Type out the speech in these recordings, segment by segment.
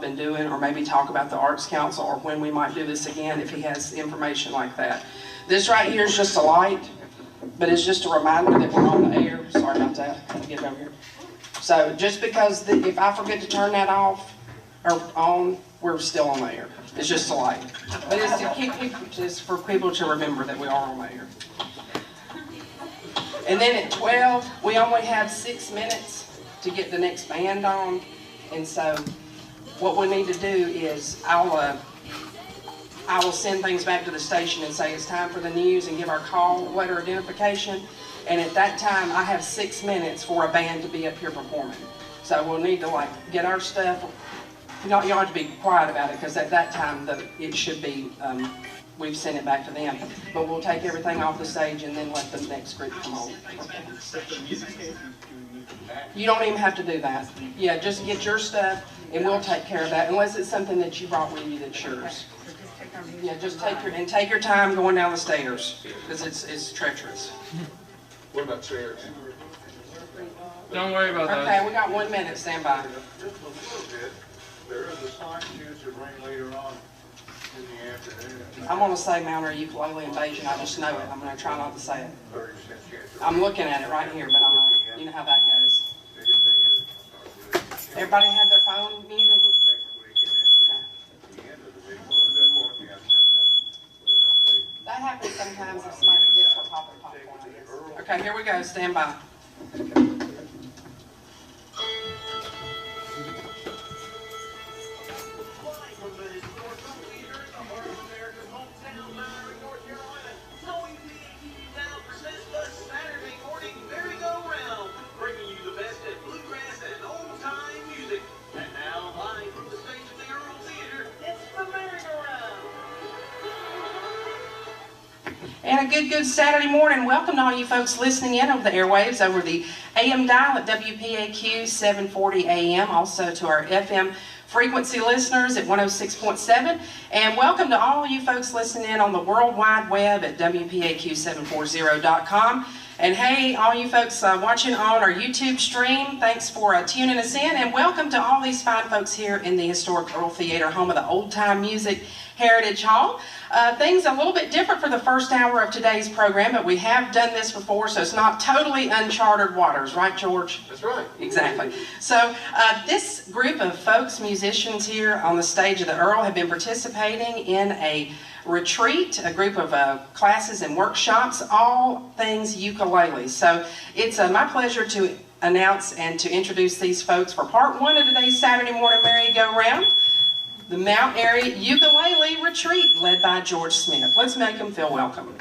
been doing, or maybe talk about the Arts Council or when we might do this again if he has information like that. This right here is just a light, but it's just a reminder that we're on the air. Sorry about that. Let me get it over here. So just because if I forget to turn that off or on, we're still on the air. It's just a light. But it's to keep people, just for people to remember that we are on the air. And then at 12, we only have 6 minutes to get the next band on. And so what we need to do is I will send things back to the station and say it's time for the news and give our call letter identification. And at that time, I have 6 minutes for a band to be up here performing. So we'll need to get our stuff. You don't have to be quiet about it because at that time it should be, we've sent it back to them. But we'll take everything off the stage and then let the next group come on. You don't even have to do that. Yeah, just get your stuff and we'll take care of that unless it's something that you brought with you that's yours. Yeah, just take your time going down the stairs because it's treacherous. What about chairs? Don't worry about that. Okay, we got 1 minute. Stand by. There is a science music rain later on in the afternoon. I'm going to say Mount or ukulele invasion. I just know it. I'm going to try not to say it. I'm looking at it right here, but you know how that goes. Everybody have their phone muted? That happens sometimes if somebody forgets what popcorn I guess. Okay, here we go. Stand by. Merry-Go-Round, bringing you the best at bluegrass and old-time music. And now, live from the stage of the Earl Theater, it's the Merry-Go-Round. And a good Saturday morning. Welcome to all you folks listening in over the airwaves, over the AM dial at WPAQ 740 AM, also to our FM frequency listeners at 106.7, and welcome to all you folks listening in on the World Wide Web at WPAQ740.com. And hey, all you folks watching on our YouTube stream, thanks for tuning us in, and welcome to all these fine folks here in the historic Earl Theater, home of the Old Time Music Heritage Hall. Things a little bit different for the first hour of today's program, but we have done this before, so it's not totally uncharted waters, right, George? That's right. Exactly. So this group of folks, musicians here on the stage of the Earl, have been participating in a retreat, a group of classes and workshops, all things ukulele. So it's my pleasure to announce and to introduce these folks for part one of today's Saturday morning merry-go-round, the Mount Airy Ukulele Retreat, led by George Smith. Let's make them feel welcome.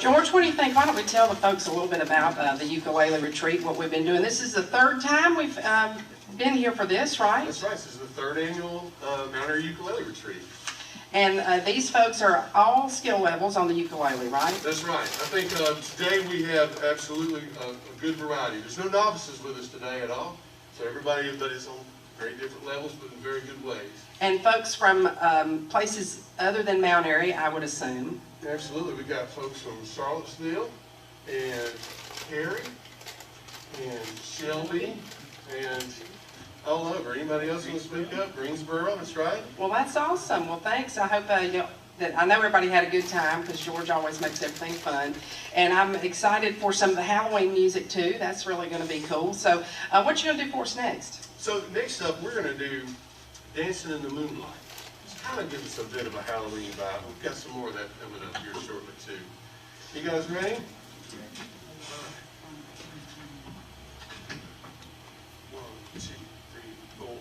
George, what do you think? Why don't we tell the folks a little bit about the ukulele retreat, what we've been doing? This is the third time we've been here for this, right? That's right. This is the third annual Mount Airy Ukulele Retreat. And these folks are all skill levels on the ukulele, right? That's right. I think today we have absolutely a good variety. There's no novices with us today at all. So everybody is on very different levels, but in very good ways. And folks from places other than Mount Airy, I would assume. Absolutely. We've got folks from Charlottesville and Cary and Shelby and all over. Anybody else want to speak up? Greensboro, that's right. Well, that's awesome. Well, thanks. I hope that I know everybody had a good time because George always makes everything fun. And I'm excited for some of the Halloween music too. That's really going to be cool. So what you going to do for us next? So next up, we're going to do Dancing in the Moonlight. It's kind of give us a bit of a Halloween vibe. We've got some more of that coming up here shortly too. You guys ready? One, two, three, four.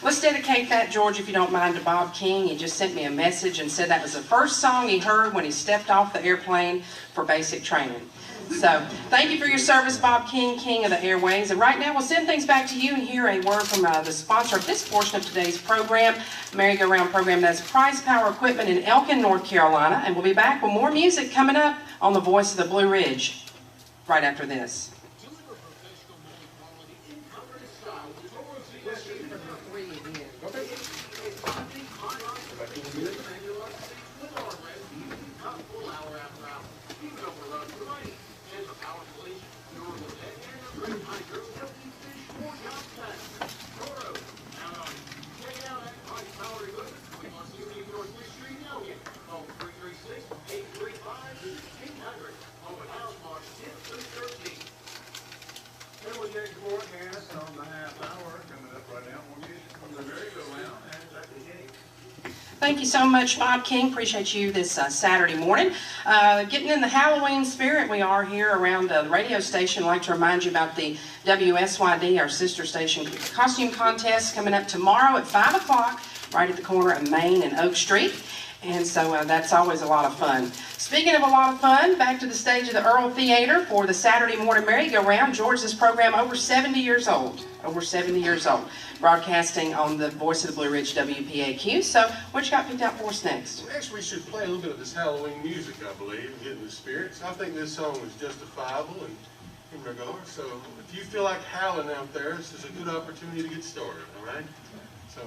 Let's dedicate that, George, if you don't mind, to Bob King. He just sent me a message and said that was the first song he heard when he stepped off the airplane for basic training. So thank you for your service, Bob King, King of the Airways. And right now we'll send things back to you and hear a word from the sponsor of this portion of today's program, Merry-Go-Round program. That's Price Power Equipment in Elkin, North Carolina. And we'll be back with more music coming up on the Voice of the Blue Ridge right after this. It's Thank you so much, Bob King. Appreciate you this Saturday morning. Getting in the Halloween spirit, we are here around the radio station. I'd like to remind you about the WSYD, our sister station costume contest, coming up tomorrow at 5 o'clock, right at the corner of Main and Oak Street. And so that's always a lot of fun. Speaking of a lot of fun, back to the stage of the Earl Theater for the Saturday morning merry-go-round. George, this program over 70 years old. Over 70 years old. Broadcasting on the Voice of the Blue Ridge WPAQ. So what you got picked out for us next? Next we should play a little bit of this Halloween music, I believe, and get in the spirit. So I think this song is justifiable and in regard. So if you feel like howling out there, this is a good opportunity to get started, all right? So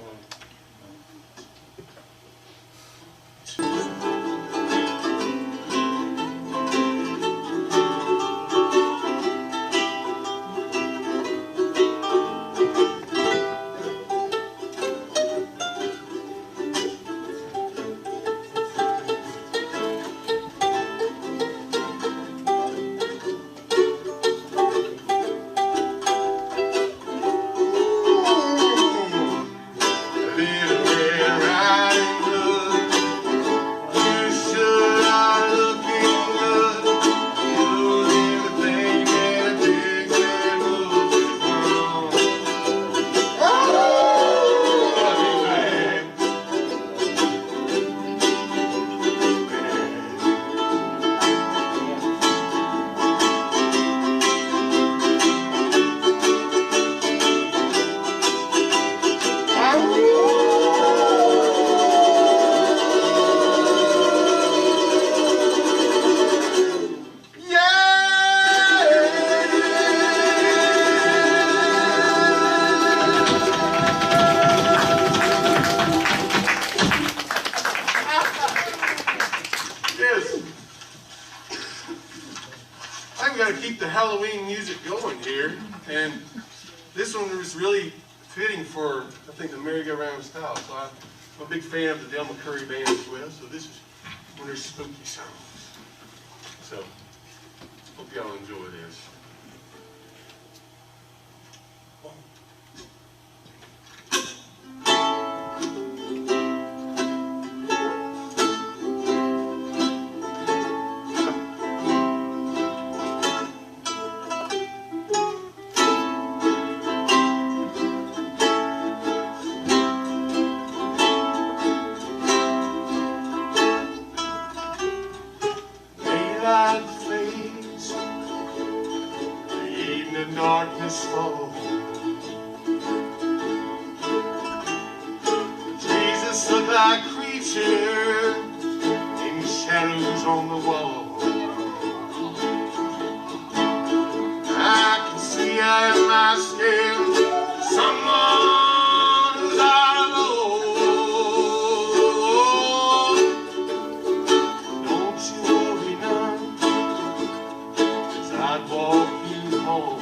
Halloween music going here, and this one was really fitting for, I think, the merry-go-round style. So I'm a big fan of the Del McCurry band as well, so this is one of their spooky songs. So, hope y'all enjoy this. Darkness falls. Jesus looked like a creature in shadows on the wall. I can see out of my skin someone who's our Lord. Don't you worry none, 'cause I'd walk you home.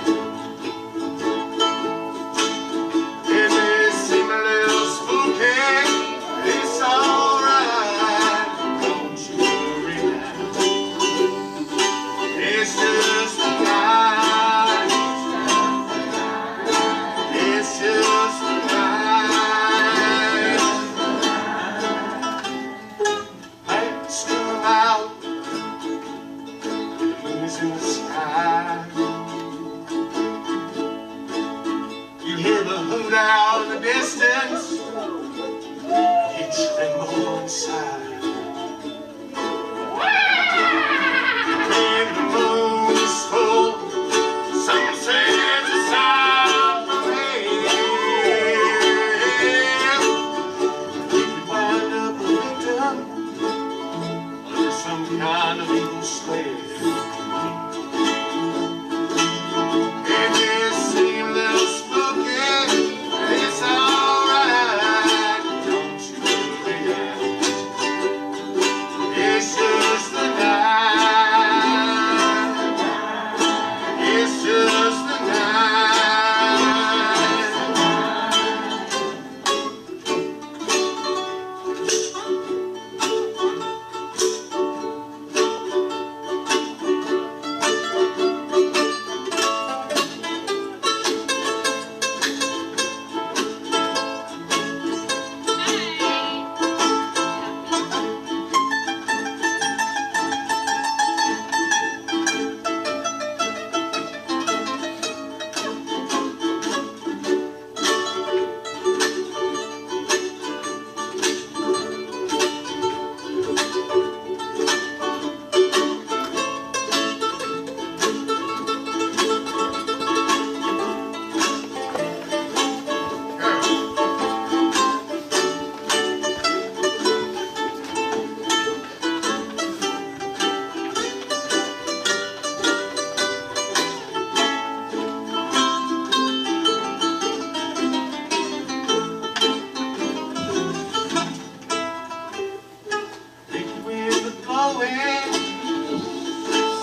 Halloween.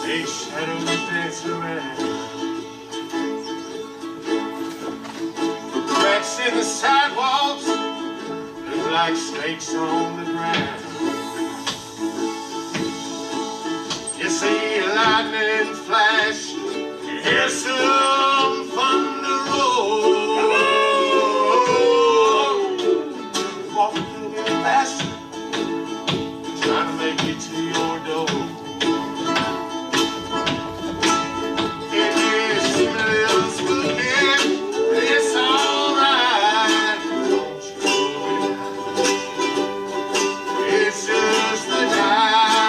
Big shadows dance around. Cracks in the sidewalks look like snakes on the ground. You see lightning flash, you hear some thunder roll. Walking a little faster, trying to make it to your door. It is a little spooky, but it's alright. Don't you worry, it's just the night.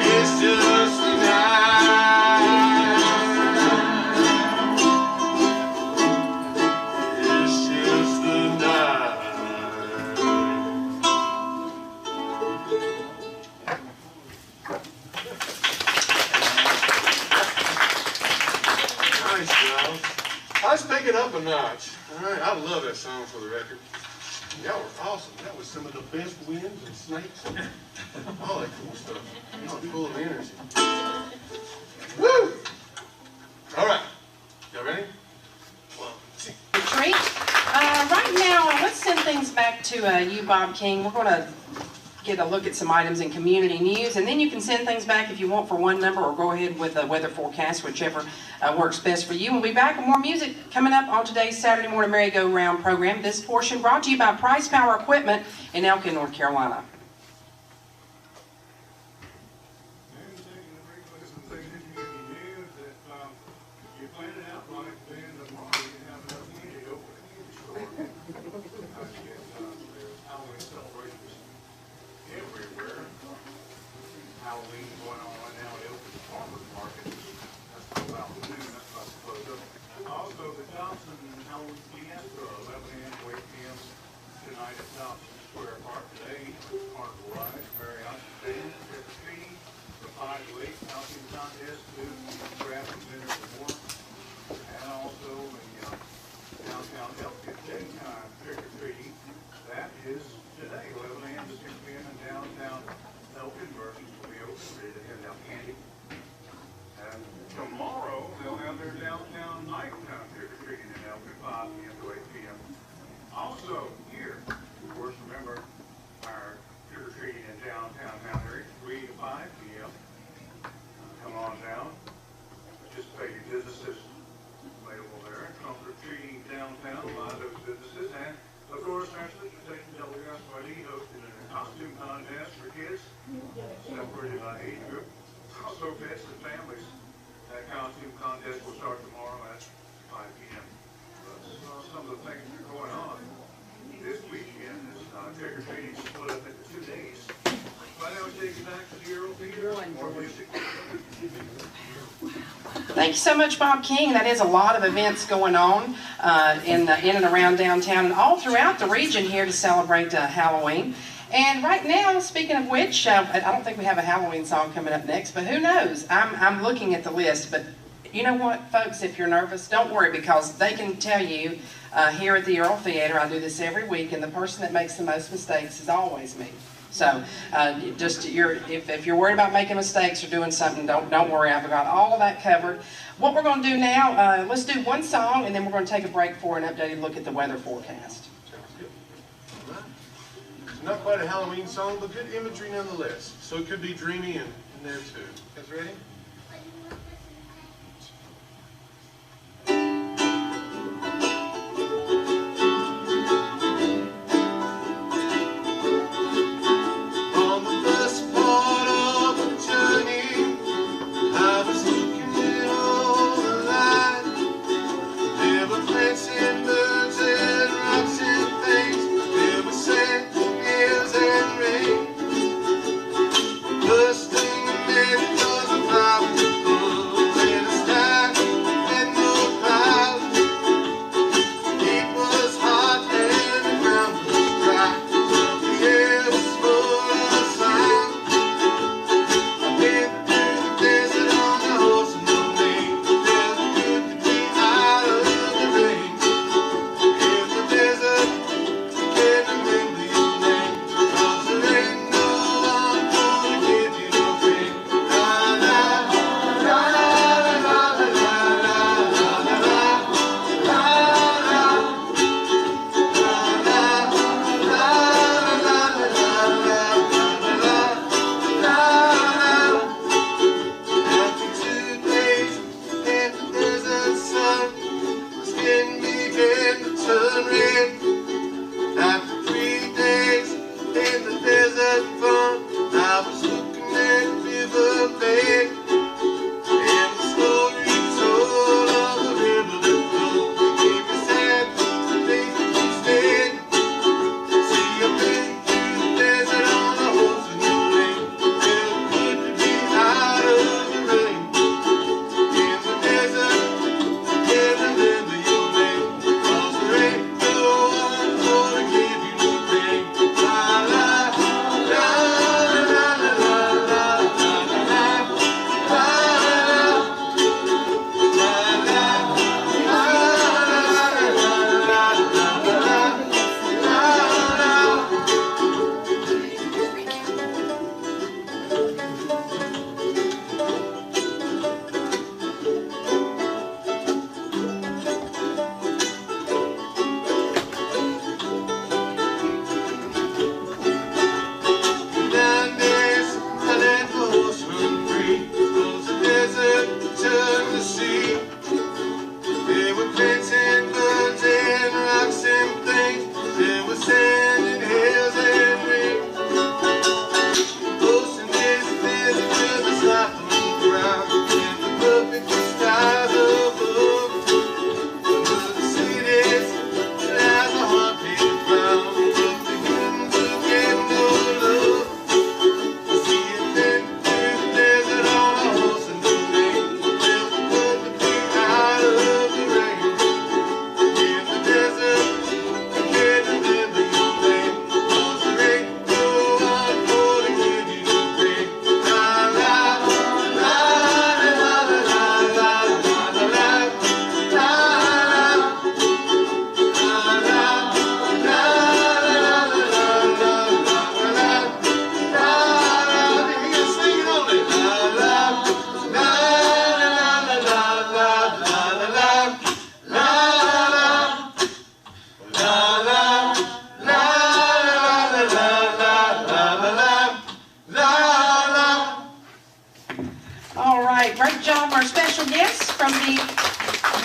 It's just the night. It's just the night. Nice, Giles. Let's pick it up a notch. All right, I love that song for the record. Y'all were awesome. That was some of the best winds and snakes and all that cool stuff. Y'all are full of energy. Woo! All right. Y'all ready? 1, 2. Retreat. Right now, let's send things back to you, Bob King. We're going to get a look at some items in community news, and then you can send things back if you want for one number, or go ahead with the weather forecast, whichever works best for you. We'll be back with more music coming up on today's Saturday Morning Merry-Go-Round program. This portion brought to you by Price Power Equipment in Elkin, North Carolina. Halloween going on right now at Elkin Farmers Market. That's about noon, that's about to close up. Also, the Thompson Halloween Fiesta, 11 a.m. to 8 p.m. tonight at Thompson Square Park. Today, Carnival Rides, Mariachi Band, trick-or-treating, from 5 to 8, costume contest, food, craft, and dinner for more. And also, the downtown Elkin daytime trick-or-treating. That is today, 11 a.m. to 6 p.m. in downtown Elkin. Merchants will be open, ready to hand out candy. And tomorrow, they'll have their downtown nighttime trick-or-treating in Elkin, 5 p.m. to 8 p.m. Also, here, of course, remember our trick-or-treating in downtown Mount Airy, 3 to 5 p.m. Come on down. Participating businesses available there. Trunk or treating downtown, a lot of those businesses. And, of course, our sister station, WPAQ, hosted a costume contest for kids, separated by age group. Also, pets and families. That costume contest will start tomorrow at 5 p.m. Some of the things that are going on this weekend is trick-or-treating split up into 2 days. But I would take you back to the Earl Theater. More music. Thank you so much, Bob King. That is a lot of events going on in and around downtown and all throughout the region here to celebrate Halloween. And right now, speaking of which, I don't think we have a Halloween song coming up next, but who knows? I'm looking at the list, but you know what, folks, if you're nervous, don't worry, because they can tell you here at the Earl Theater, I do this every week, and the person that makes the most mistakes is always me. So if you're worried about making mistakes or doing something, don't worry. I've got all of that covered. What we're going to do now, let's do one song, and then we're going to take a break for an updated look at the weather forecast. Sounds good. All right. It's not quite a Halloween song, but good imagery nonetheless. So it could be dreamy in there too. You guys ready? First thing I made was a vow. our special guests from the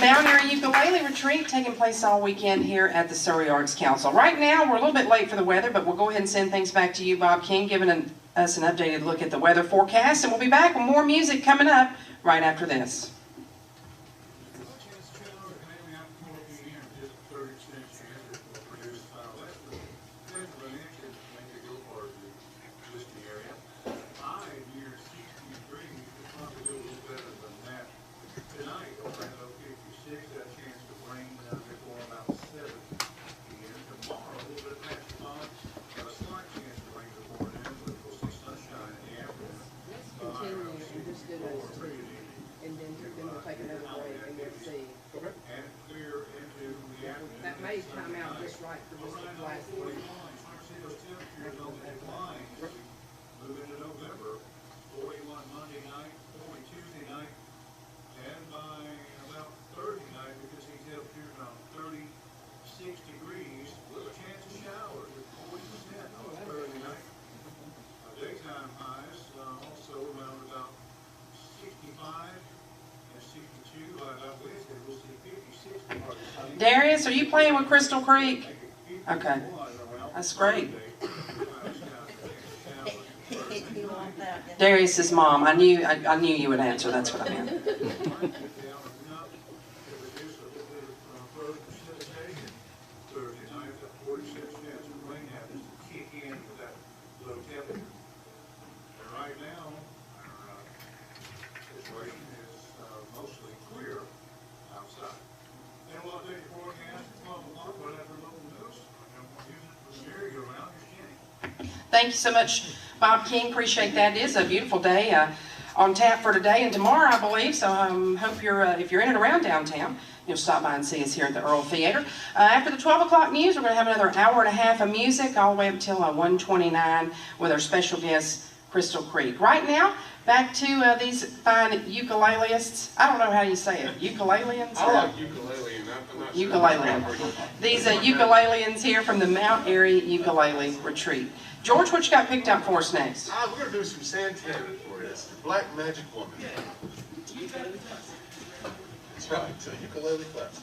Mount Airy Ukulele Retreat taking place all weekend here at the Surrey Arts Council. Right now, we're a little bit late for the weather, but we'll go ahead and send things back to you, Bob King, giving us an updated look at the weather forecast, and we'll be back with more music coming up right after this. That may come out just right for just the last one. Move into November, 41 Monday night, 40 Tuesday night, and by about Thursday night, because these temperatures around 36 degrees, with a chance of showers at 40% on Thursday night. Daytime highs also around about 65 and 62. By about Wednesday, we'll see 50, 60. Darius, are you playing with Crystal Creek? Okay, that's great. Darius's mom. I knew you would answer. That's what I meant. Right now, our situation is mostly clear outside. And we'll update the forecast at 12 o'clock, but after local news, I'm going to use it for the merry-go-round. Here's Kenny. Thank you so much, Bob King. Appreciate that. It is a beautiful day on tap for today and tomorrow, I believe. So hope you're, if you're in and around downtown, you'll stop by and see us here at the Earl Theater. After the 12 o'clock news, we're going to have another hour and a half of music all the way up until 1:29 with our special guest, Crystal Creek. Right now, back to these fine ukulelists. I don't know how you say it. Ukulelians? I like ukulele, and I'm not sure. Ukulele. These ukulelians here from the Mount Airy Ukulele Retreat. George, what you got picked out for us next? We're going to do some Santana for you. It's the Black Magic Woman. That's right, it's a ukulele class.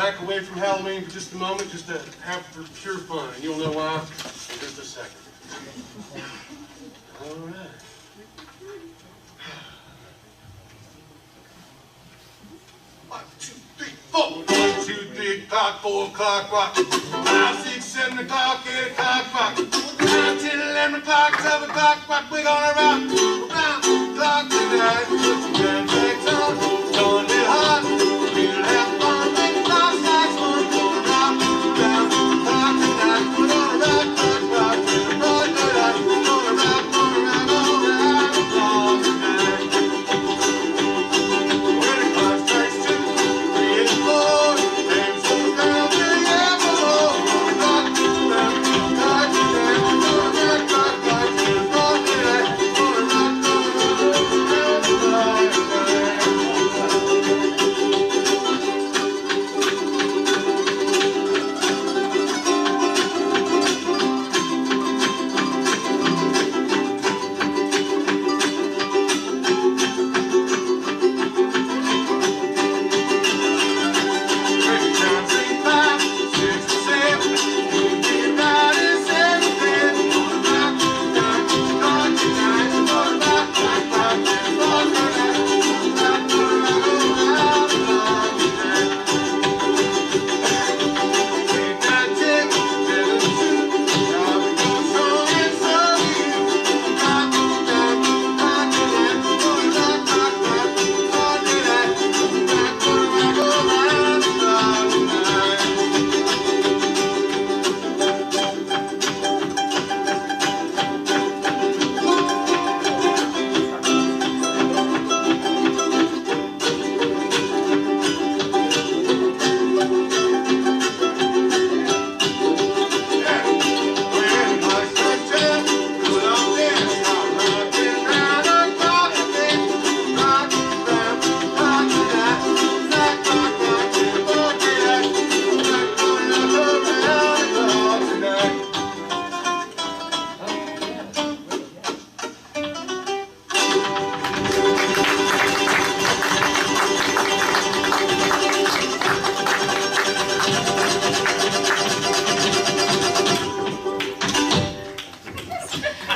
back away from Halloween for just a moment, just to have for pure fun, and you'll know why in just a second. All right. 1, 2, 3, 4. 1, 2, 3 o'clock, 4 o'clock, rock. 5, 6, 7 o'clock, 8 o'clock, rock. 9, 10, 11 o'clock, 12 o'clock, rock. We're gonna rock around the clock tonight. Put your grandbags on, don't get hot. We'll have fun, make the clock strike one. Gonna rock around the clock tonight. We're gonna rock, rock, rock till the broad daylight. Gonna rock around the clock tonight. When the clock strikes 2, 3, and 4, and so down to the apple. Gonna rock around the clock tonight. Gonna rock, rock, rock till the broad daylight. Gonna rock around the clock tonight.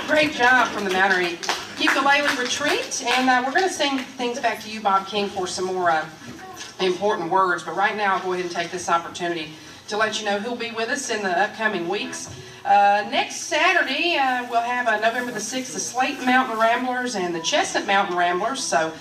Great job from the Mountaineer Ukulele Retreat, and we're going to sing things back to you, Bob King, for some more important words. But right now, I'll go ahead and take this opportunity to let you know who'll be with us in the upcoming weeks. Next Saturday, we'll have November the 6th, the Slate Mountain Ramblers and the Chestnut Mountain Ramblers. So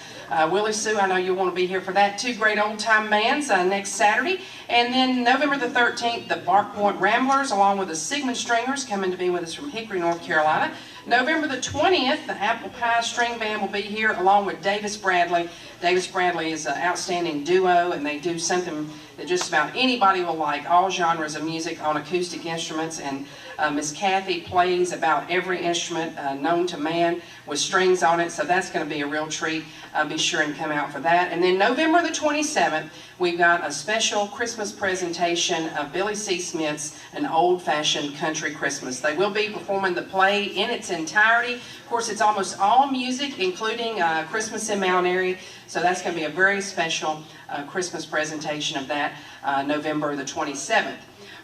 Willie Sue, I know you'll want to be here for that. 2 great old-time bands next Saturday. And then November the 13th, the Bark Point Ramblers, along with the Sigmund Stringers, coming to be with us from Hickory, North Carolina. November the 20th, the Apple Pie String Band will be here, along with Davis Bradley. Davis Bradley is an outstanding duo, and they do something that just about anybody will like, all genres of music on acoustic instruments. And Miss Kathy plays about every instrument known to man with strings on it, so that's going to be a real treat. Be sure and come out for that. And then November the 27th, we've got a special Christmas presentation of Billy C. Smith's An Old-Fashioned Country Christmas. They will be performing the play in its entirety. Of course, it's almost all music, including Christmas in Mount Airy, so that's going to be a very special Christmas presentation of that November the 27th.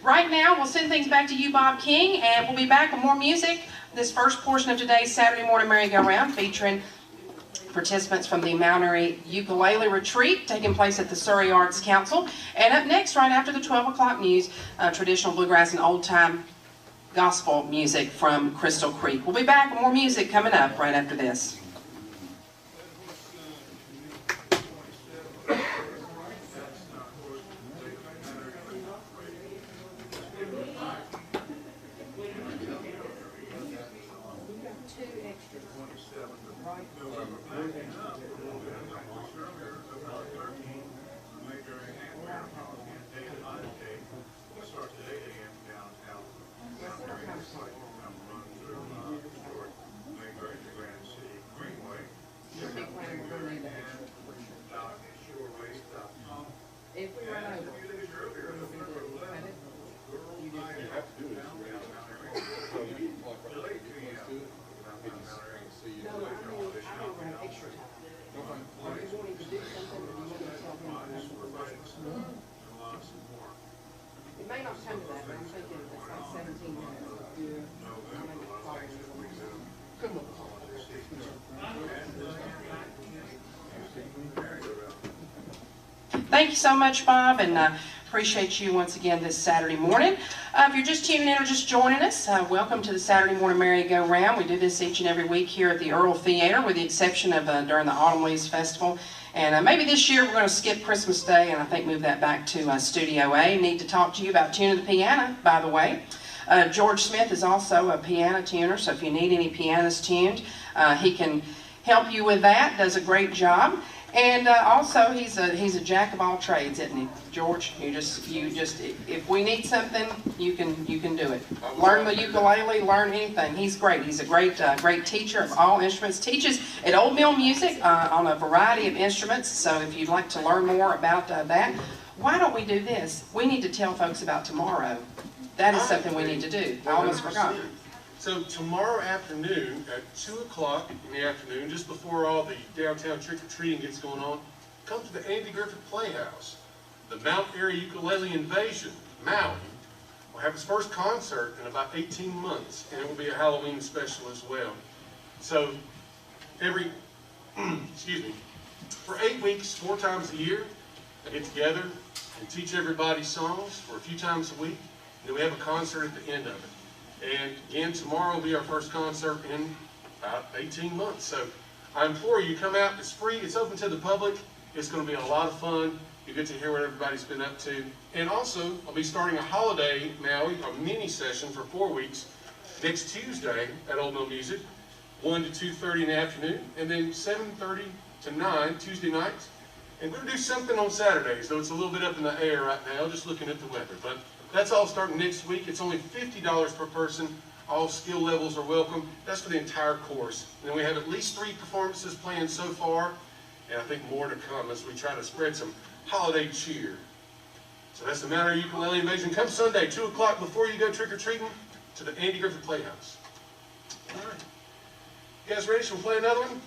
Right now, we'll send things back to you, Bob King, and we'll be back with more music. This first portion of today's Saturday Morning Merry-Go-Round featuring participants from the Mountaineer Ukulele Retreat taking place at the Surrey Arts Council. And up next, right after the 12 o'clock news, traditional bluegrass and old-time gospel music from Crystal Creek. We'll be back with more music coming up right after this. If we run over, Thank you so much, Bob, and appreciate you once again this Saturday morning. If you're just tuning in or just joining us, welcome to the Saturday Morning Merry-Go-Round. We do this each and every week here at the Earl Theater, with the exception of during the Autumn Leaves Festival. And maybe this year we're going to skip Christmas Day and I think move that back to Studio A. Need to talk to you about tuning the piano, by the way. George Smith is also a piano tuner, so if you need any pianos tuned, he can help you with that. Does a great job. And also, he's a jack of all trades, isn't he, George? You just if we need something, you can do it. Learn the ukulele, learn anything. He's great. He's a great teacher of all instruments. Teaches at Old Mill Music on a variety of instruments. So if you'd like to learn more about that, why don't we do this? We need to tell folks about tomorrow. That is something we need to do. I almost forgot. So tomorrow afternoon at 2 o'clock in the afternoon, just before all the downtown trick-or-treating gets going on, come to the Andy Griffith Playhouse. The Mount Airy Ukulele Invasion, Maui, will have its first concert in about 18 months, and it will be a Halloween special as well. So excuse me, for 8 weeks, 4 times a year, I get together and teach everybody songs for a few times a week, and then we have a concert at the end of it. And again, tomorrow will be our first concert in about 18 months. So I implore you, come out. It's free. It's open to the public. It's going to be a lot of fun. You get to hear what everybody's been up to. And also, I'll be starting a holiday Maui, a mini session for 4 weeks, next Tuesday at Old Mill Music, 1 to 2:30 in the afternoon, and then 7:30 to 9 Tuesday nights. And we're going to do something on Saturdays, though it's a little bit up in the air right now, just looking at the weather. But that's all starting next week. It's only $50 per person. All skill levels are welcome. That's for the entire course. And then we have at least 3 performances planned so far, and I think more to come as we try to spread some holiday cheer. So that's the Mount Airy Ukulele Invasion. Come Sunday, 2 o'clock before you go trick-or-treating to the Andy Griffith Playhouse. All right. You guys ready? Shall we play another one?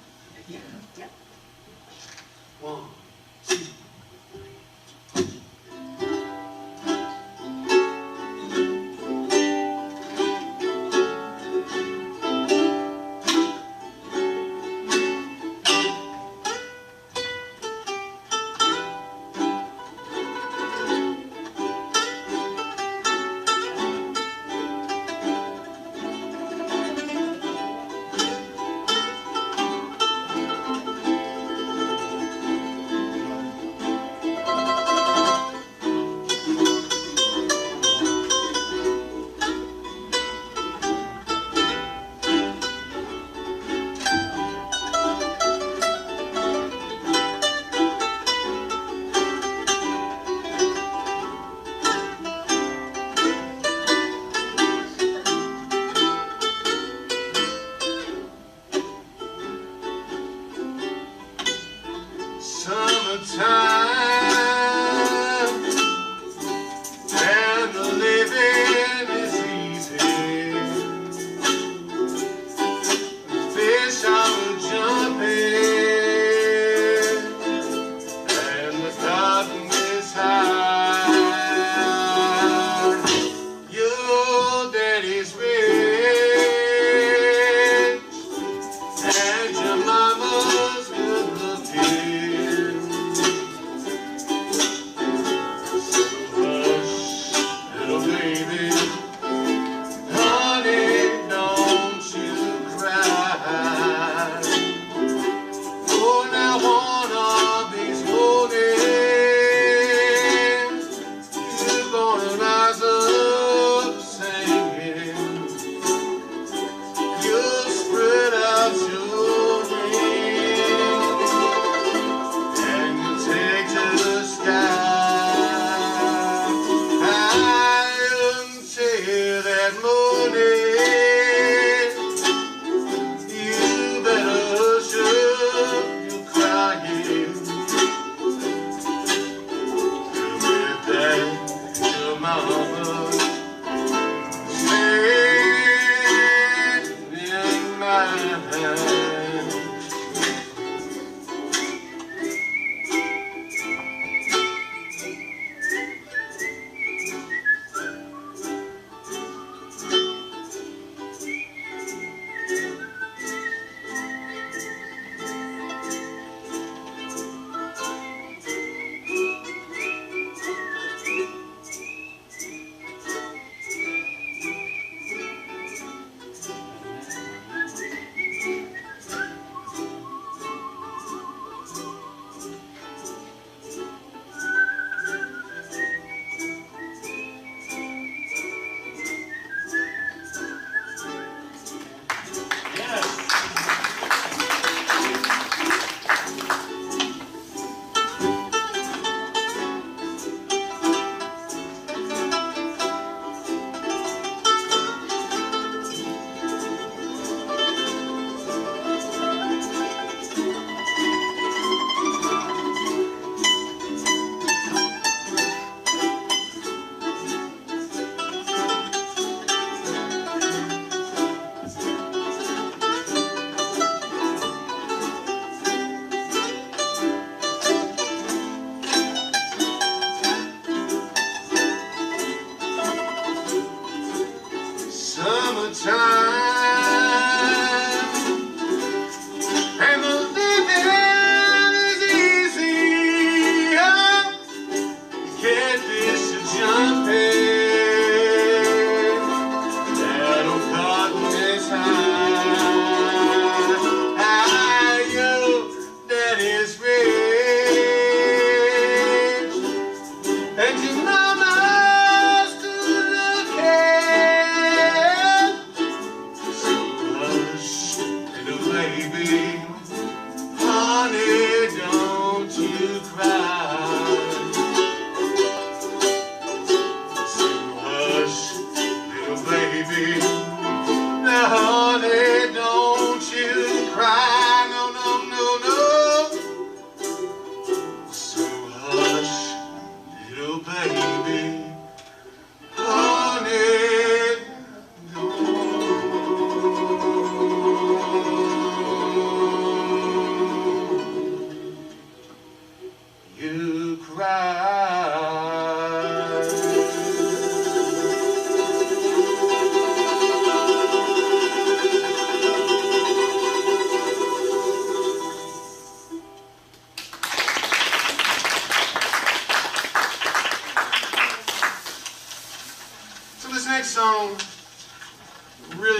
Yeah. Yeah. 1, 2.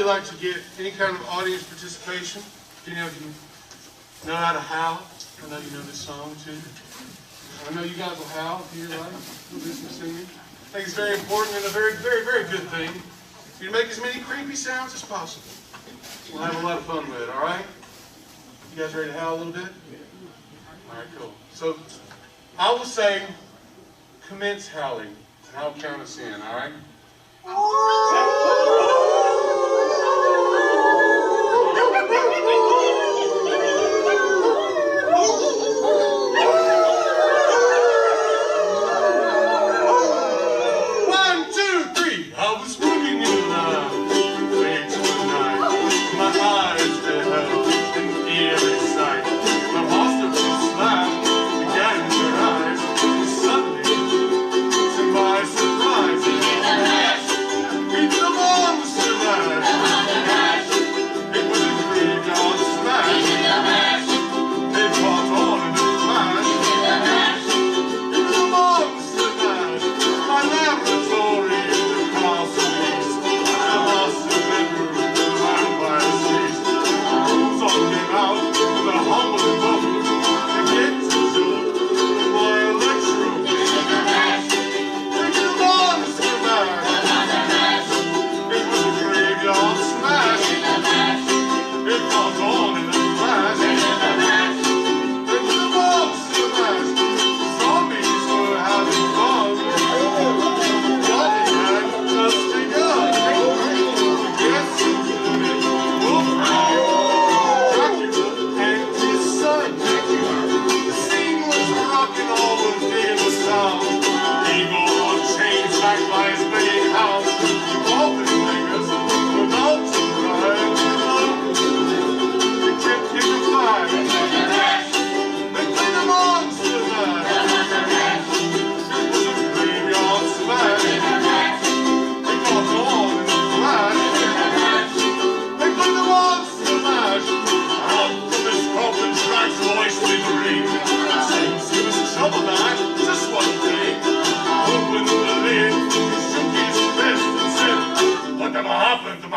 like to get any kind of audience participation. If any of you know how to howl, I know you know this song too. I know you guys will howl if you like. We'll do some singing. I think it's very important and a very, very, very good thing. You make as many creepy sounds as possible. We'll have a lot of fun with it, all right? You guys ready to howl a little bit? All right, cool. So I will say, commence howling, and I'll count us in, all right?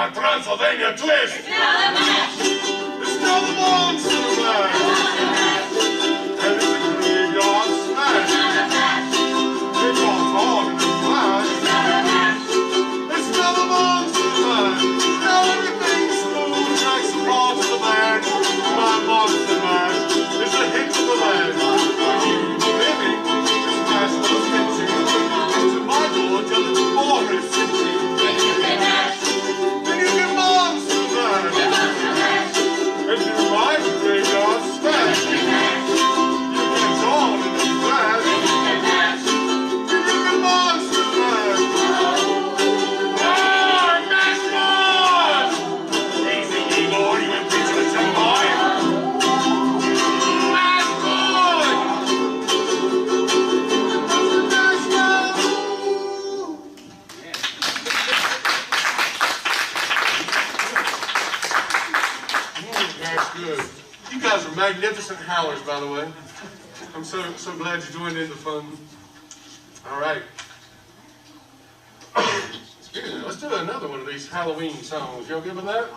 Transylvania twist! It's now the match! It's now the monster match! And it's a graveyard smash! It's now the match! It's all torn in the flash! It's now the match! It's now the monster match! Now everything's smooth like some parts of the band. My monster match is a hit to the land. Are you living? This match was meant to. To my door, tell it more is sitting. And you ride the graveyard smash. You get on in the flash. And you can monster mash. More! Mash more! Easy, Igor, you impeachment boy. Mash more! Mash more! That's good. You guys are magnificent howlers, by the way. I'm so glad you joined in the fun. All right. Let's do another one of these Halloween songs. Y'all good with that?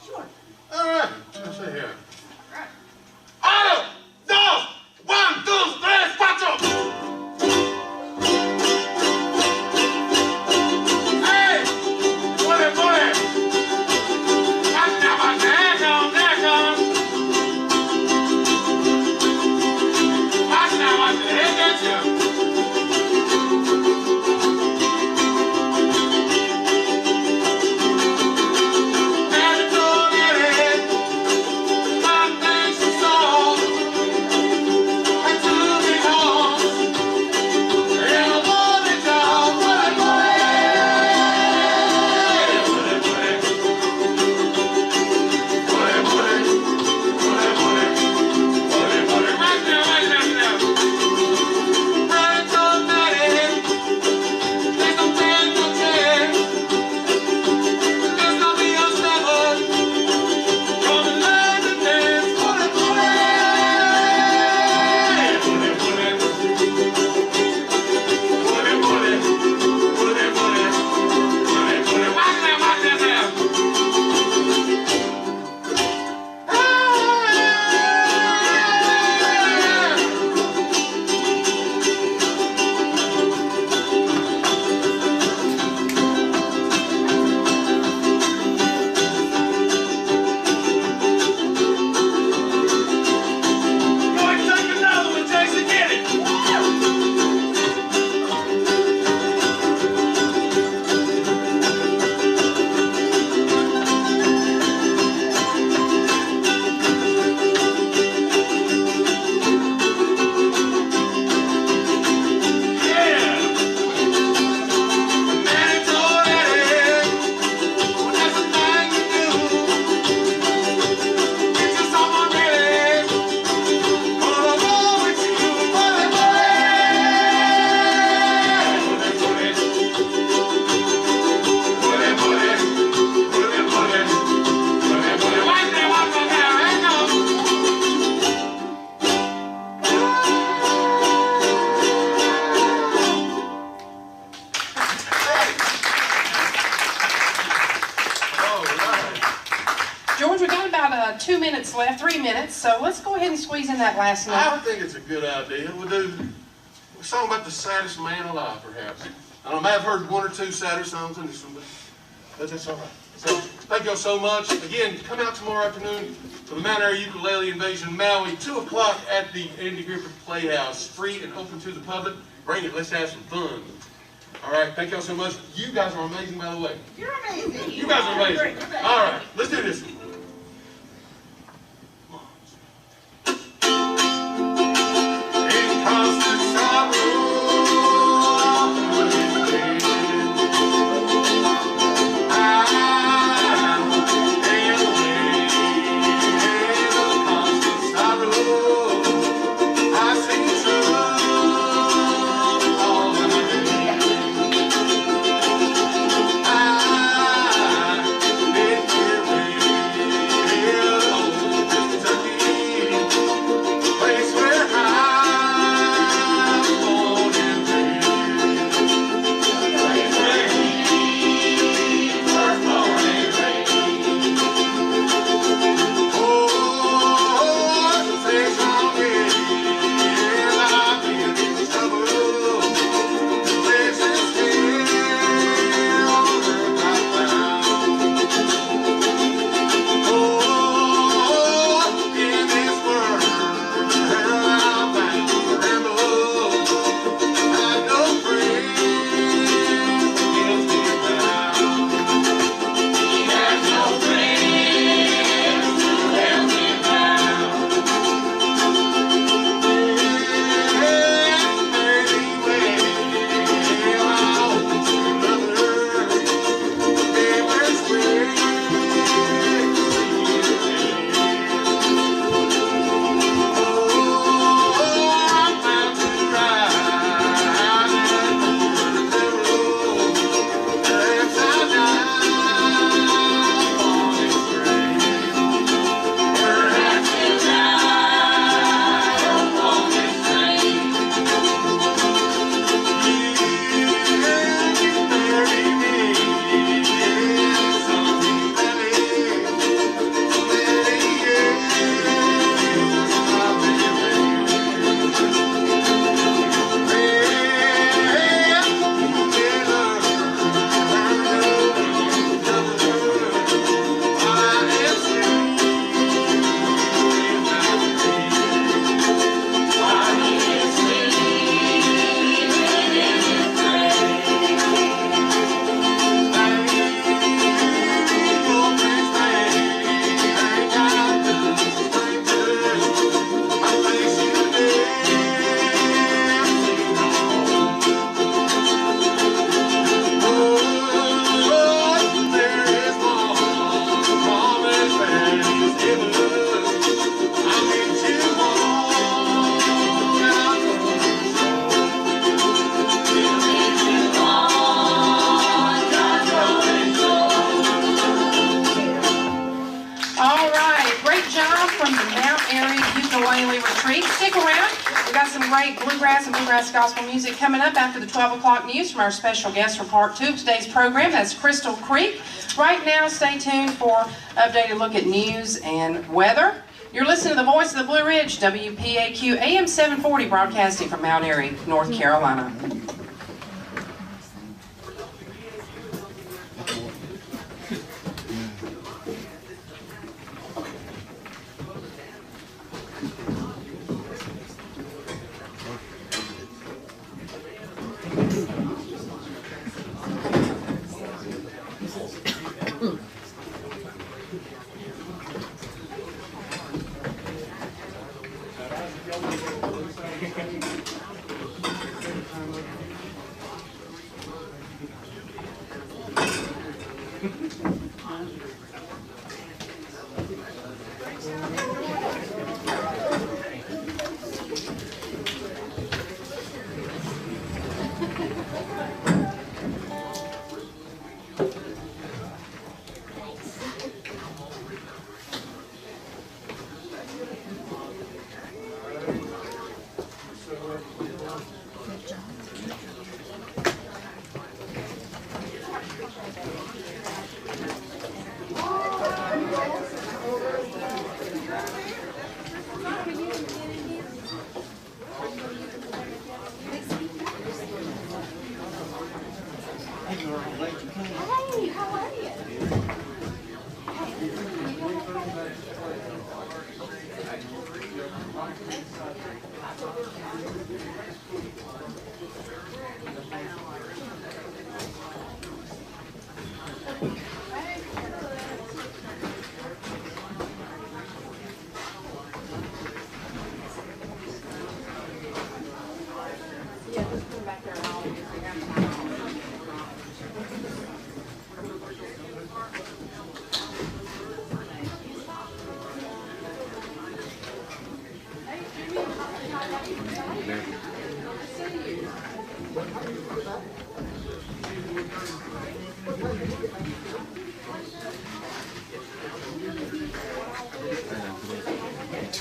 Sure. All right. Let's see here. Uno, dos, 1, 2, 3, 4. George, we got about 2 minutes left, 3 minutes, so let's go ahead and squeeze in that last I note. think it's a good idea. We'll do a song about the saddest man alive, perhaps. I may have heard one or two sadder songs in this one, but that's all right. So, thank y'all so much. Again, come out tomorrow afternoon for the Mount Airy Ukulele Invasion Maui, 2 o'clock at the Andy Griffith Playhouse. Free and open to the public. Bring it. Let's have some fun. All right. Thank y'all so much. You guys are amazing, by the way. You're amazing. You guys are amazing. All right. Let's do this. In constant sorrow. Gospel music coming up after the 12 o'clock news from our special guest for part 2 of today's program. That's Crystal Creek. Right now, stay tuned for an updated look at news and weather. You're listening to the voice of the Blue Ridge, WPAQ AM 740, broadcasting from Mount Airy, North Carolina.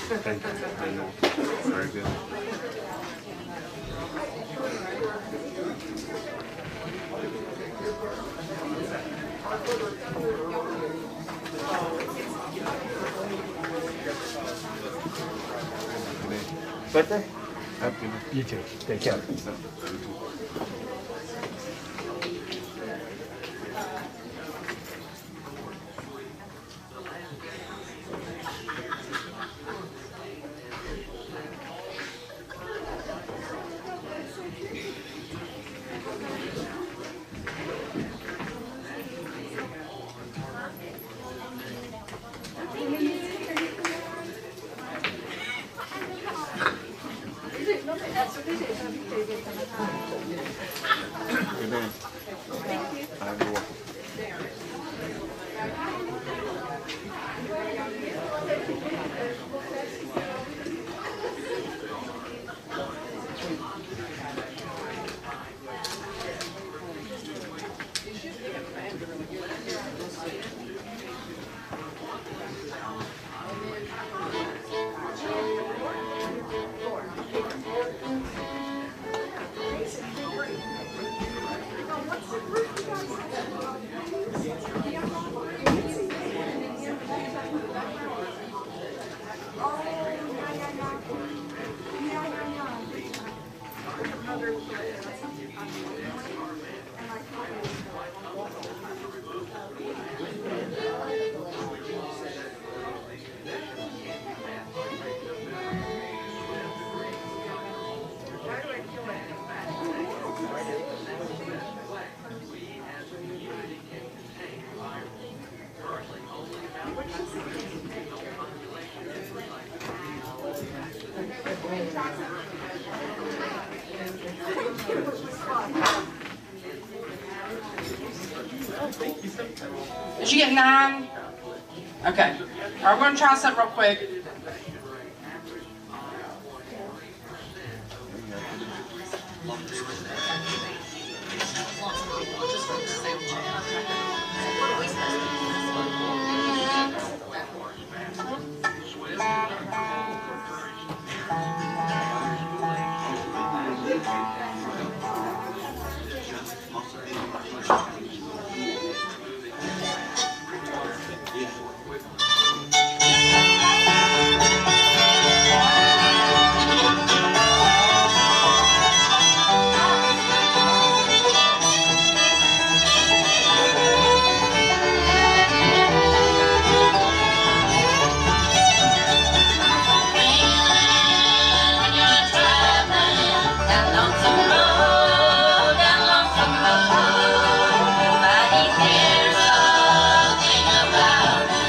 Thank you. Very good. Clipper? Have a good one. You too. Take care. Good day. You're welcome. Did you get 9? Okay. All right, we're gonna try something real quick. Nobody cares a thing about it.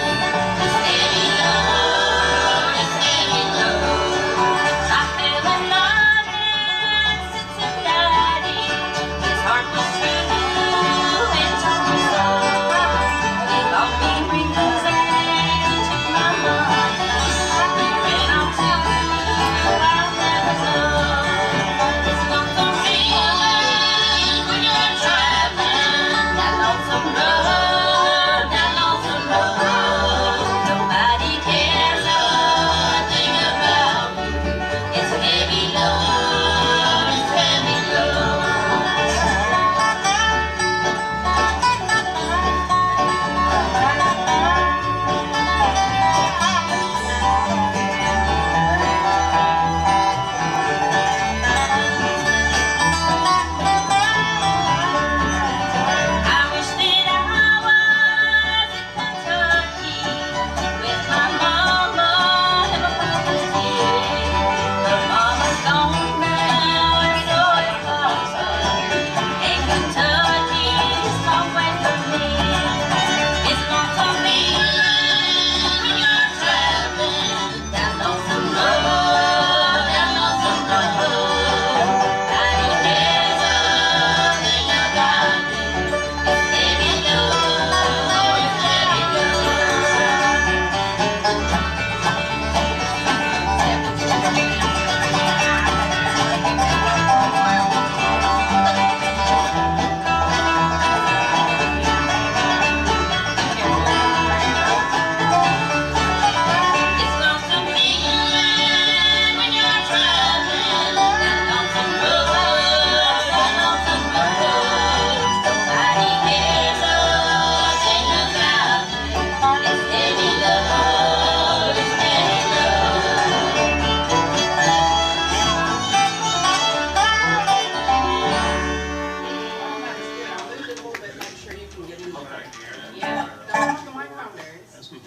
You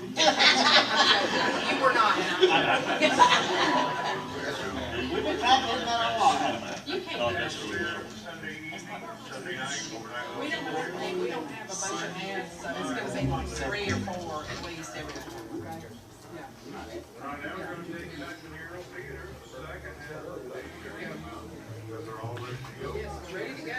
were not. We've been practicing that a lot. You can't do it. Sunday evening, Sunday night, overnight. We don't have a bunch of ads, so it's gonna be like 3 or 4 at least every time, okay? Yeah. Right now, we're gonna take you back to the Hero Theater, the second half of the year. Because they're all ready to go. Yes, ready to go.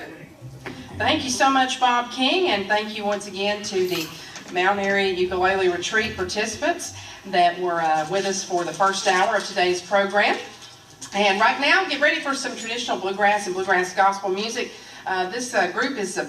Thank you so much, Bob King, and thank you once again to the Mount Airy Ukulele Retreat participants that were with us for the first hour of today's program. And right now, get ready for some traditional bluegrass and bluegrass gospel music. This group is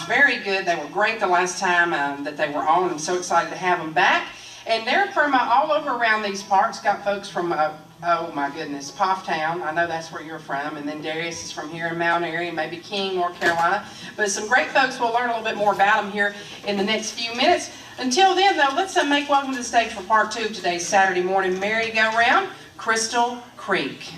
very good. They were great the last time that they were on. I'm so excited to have them back. And they're from all over around these parts. Got folks from, oh my goodness, Pofftown. I know that's where you're from. And then Darius is from here in Mount Airy, and maybe King, North Carolina. But some great folks. We'll learn a little bit more about them here in the next few minutes. Until then, though, let's make welcome to the stage for part 2 of today's Saturday morning merry-go-round, Crystal Creek.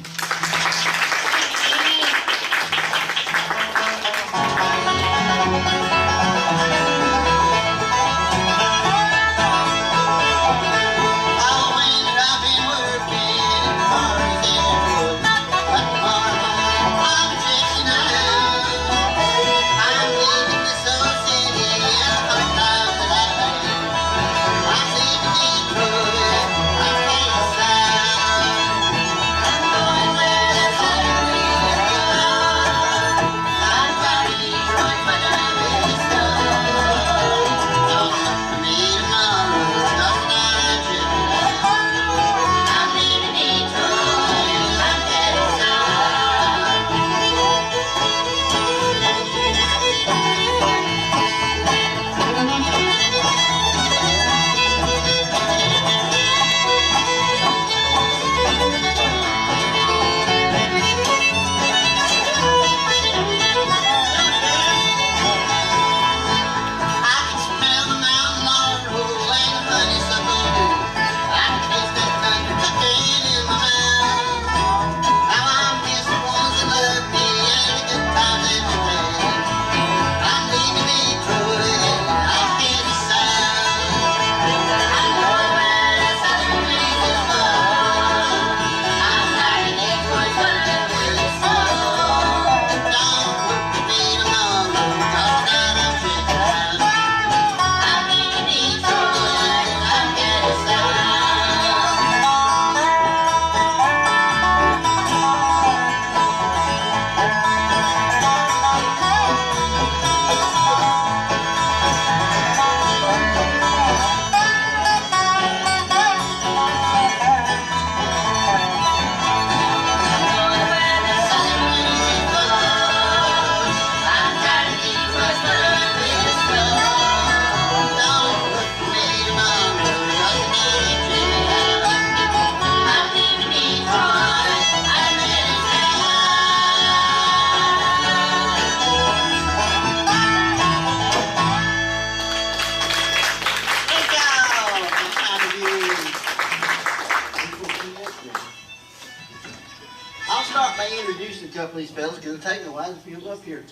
Introducing a couple of these fellas because it'll take me a while to fill up here.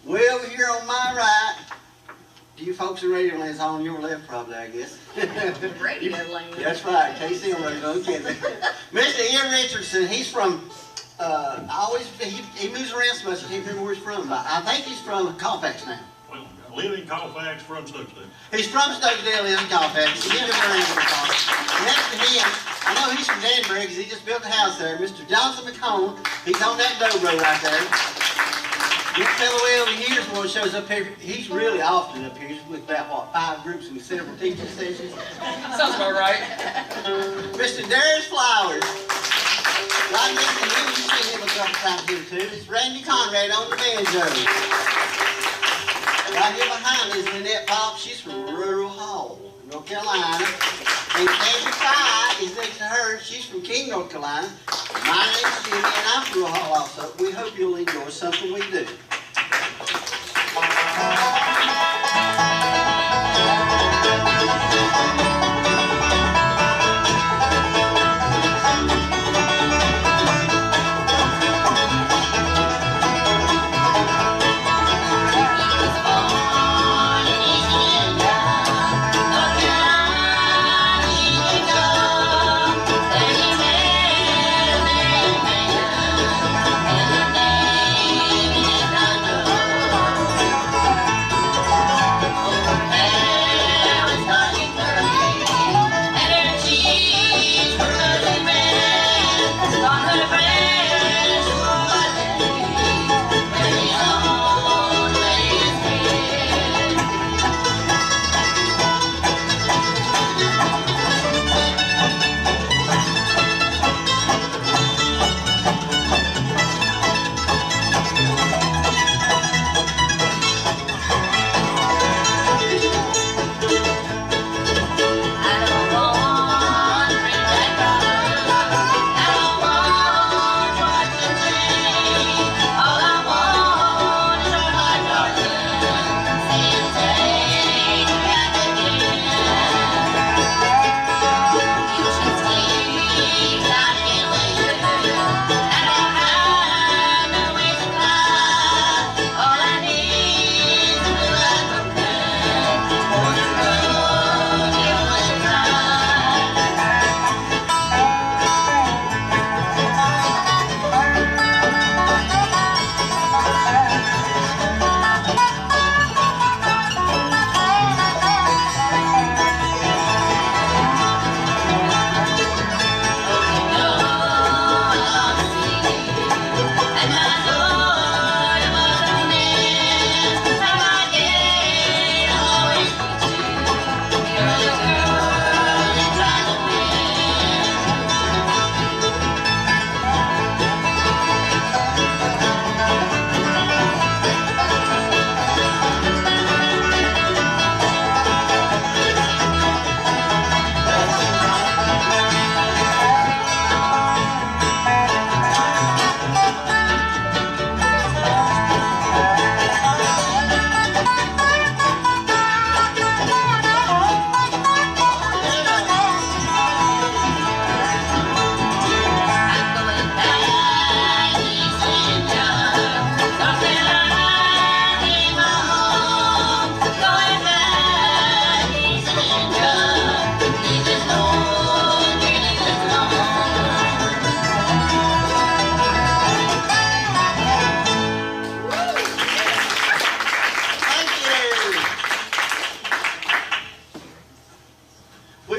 Way over here on my right, you folks in Radio Land's on your left probably, I guess. Radio Land. That's right, KC on Radio Land. Mr. Ian Richardson, he's from, he moves around so much I can't remember where he's from, but I think he's from Colfax now. Well, I live in Colfax, from Stokesdale. He's from Stokesdale, lives in Colfax. He's never heard of Colfax. Next to him, I know he's from Danbury because he just built a house there. Mr. Johnson McCone, he's on that dobro right there. This fellow way over here is one shows up here. He's really often up here. He's with about, what, 5 groups and several teaching sessions. Sounds about right. Mr. Darius Flowers. Right next to him, you've seen him a couple times here too. It's Randy Conrad on the banjo. Right here behind is Lynette Pop. She's from Rural Hall, North Carolina. And Tammy Fry is next to her. She's from King, North Carolina. My name's Jimmy, and I'm from Rural Hall also. We hope you'll enjoy something we do.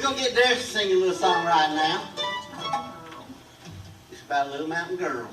gonna get Darius to sing a little song right now. It's about a little mountain girl.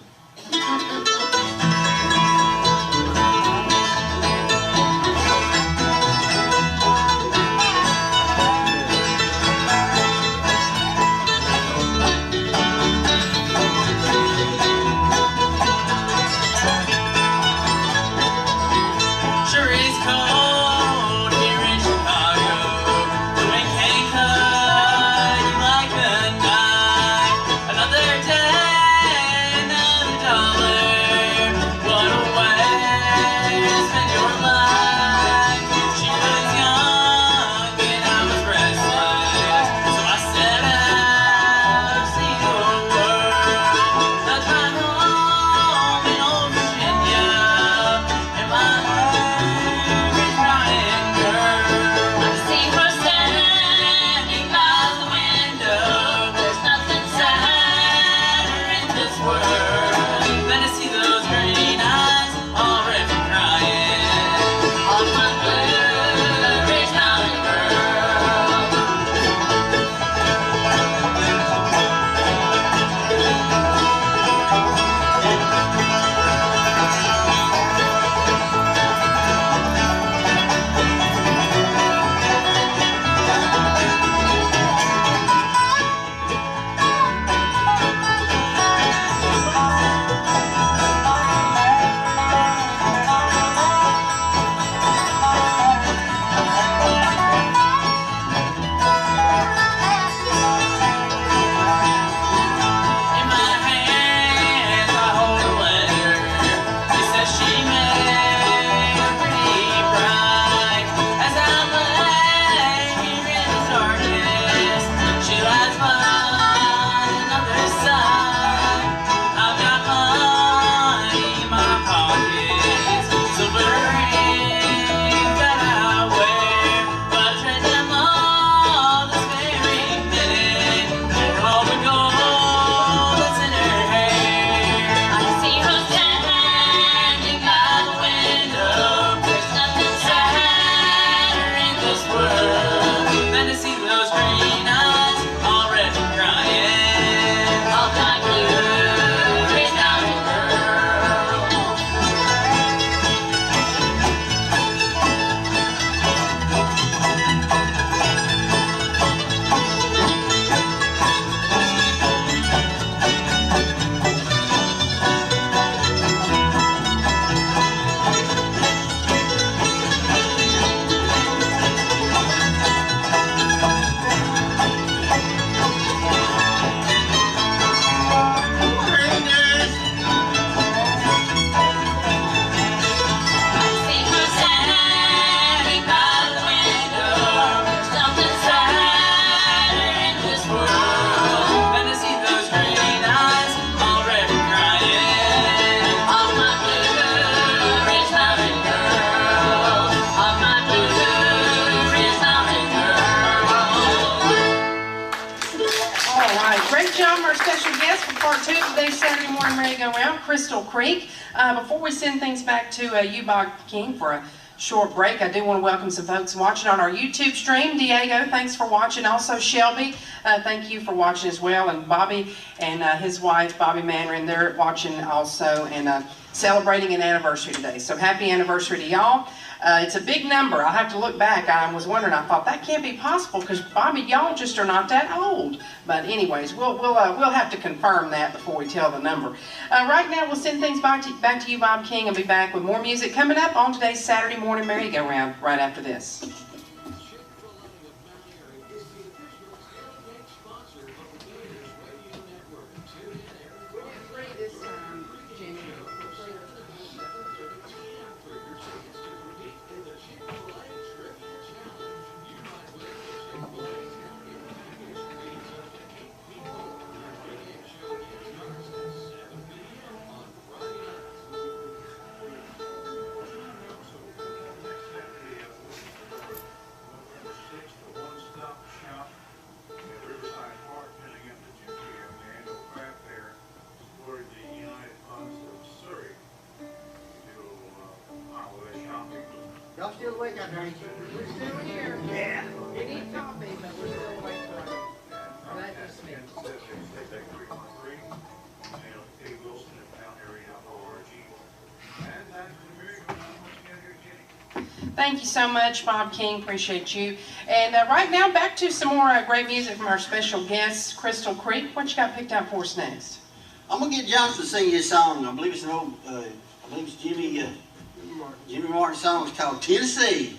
Great job, our special guest for part 2 of today's Saturday morning merry-go-round, Crystal Creek. Before we send things back to WPAQ King for a short break, I do want to welcome some folks watching on our YouTube stream. Diego, thanks for watching. Also, Shelby, thank you for watching as well. And Bobby and his wife, Bobby Manrin, they're watching also and celebrating an anniversary today. So happy anniversary to y'all. It's a big number. I have to look back. I was wondering, I thought that can't be possible because Bobby, y'all just are not that old. But anyways, we'll have to confirm that before we tell the number. Right now, we'll send things back to you, Bob King, and be back with more music coming up on today's Saturday morning merry-go-round right after this. Y'all still awake out there? We're still here. Yeah. We need coffee, but we're still awake. Thank you so much, Bob King. Appreciate you. And right now, back to some more great music from our special guest, Crystal Creek. What you got picked out for us next? I'm gonna get Jonathan to sing his song. I believe it's an old, I believe it's Jimmy Martin's song. It's called Tennessee.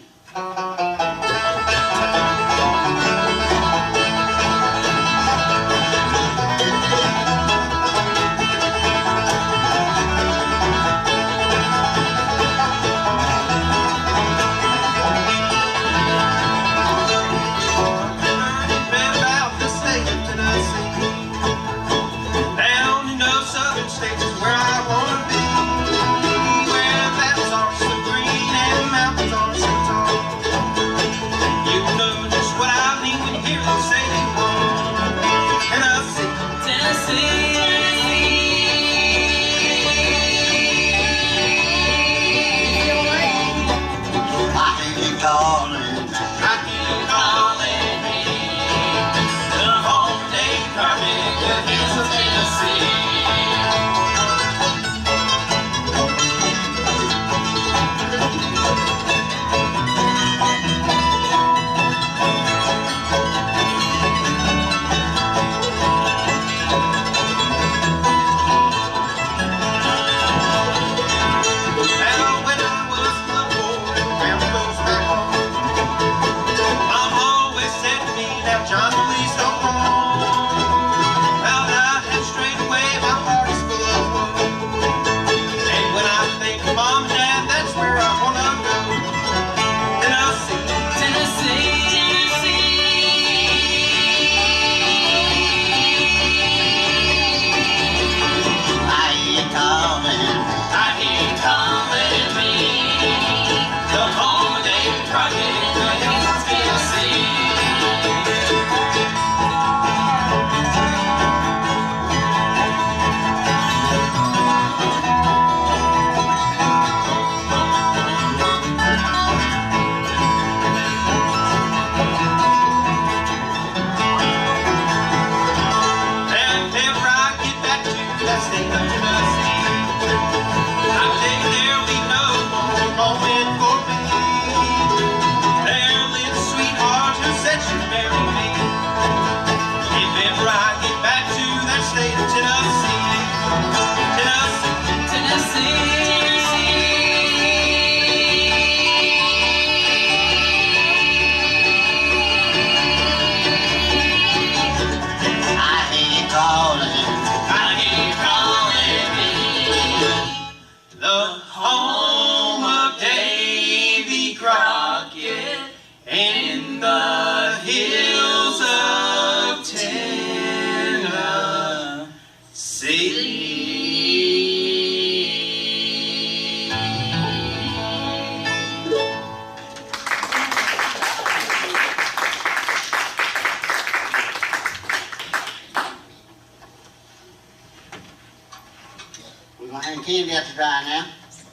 Candy out to dry now.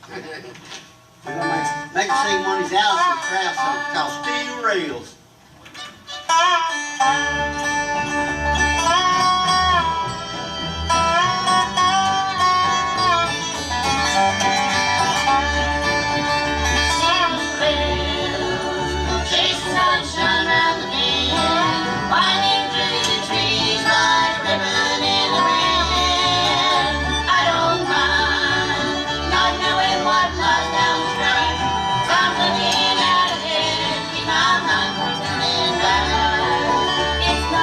We're gonna make her sing one of these Allison Krauss songs called Steel Rails. It's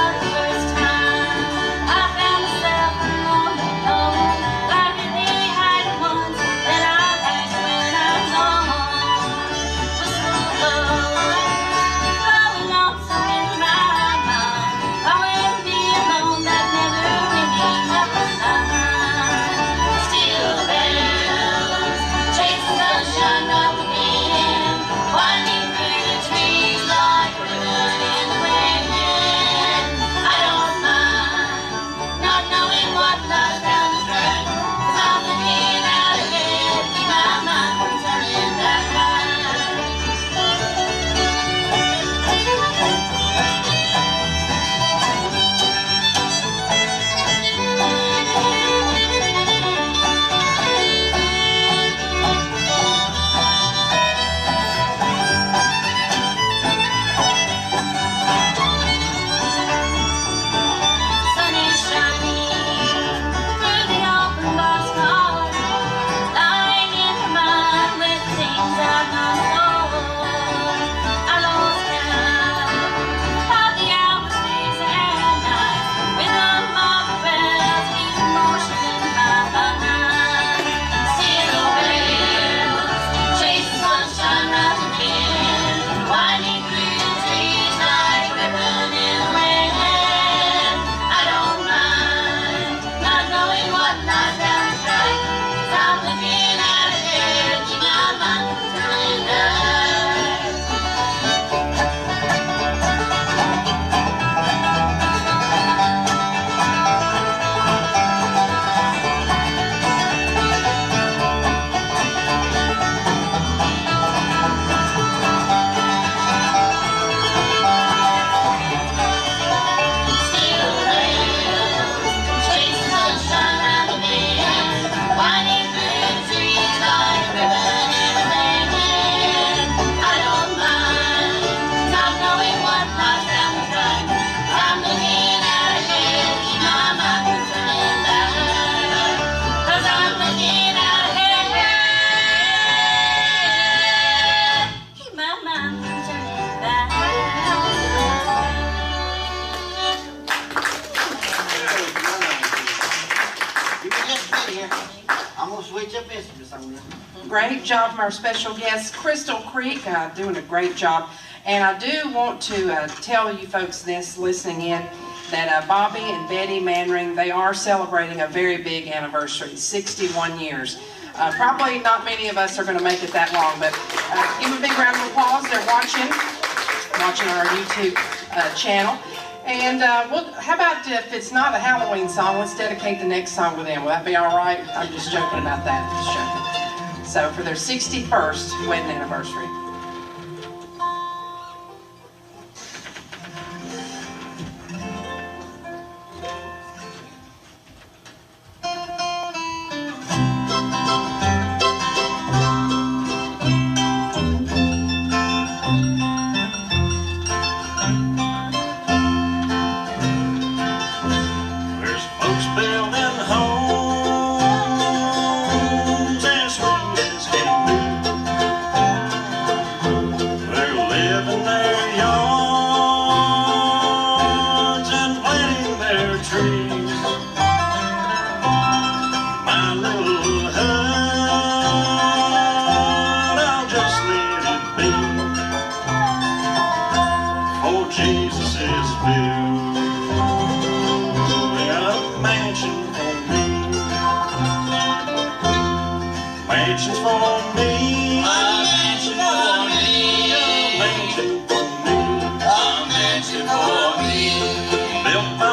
message on this. Great job from our special guest, Crystal Creek, doing a great job. And I do want to tell you folks this listening in that Bobby and Betty Manring, they are celebrating a very big anniversary, 61 years. Probably not many of us are going to make it that long, but give them a big round of applause. They're watching our YouTube channel. And how about if it's not a Halloween song, let's dedicate the next song to them. Will that be all right? I'm just joking about that. Just joking. So for their 61st wedding anniversary. Mansions for me, a mansion for me, a mansion for me, a mansion for me, built by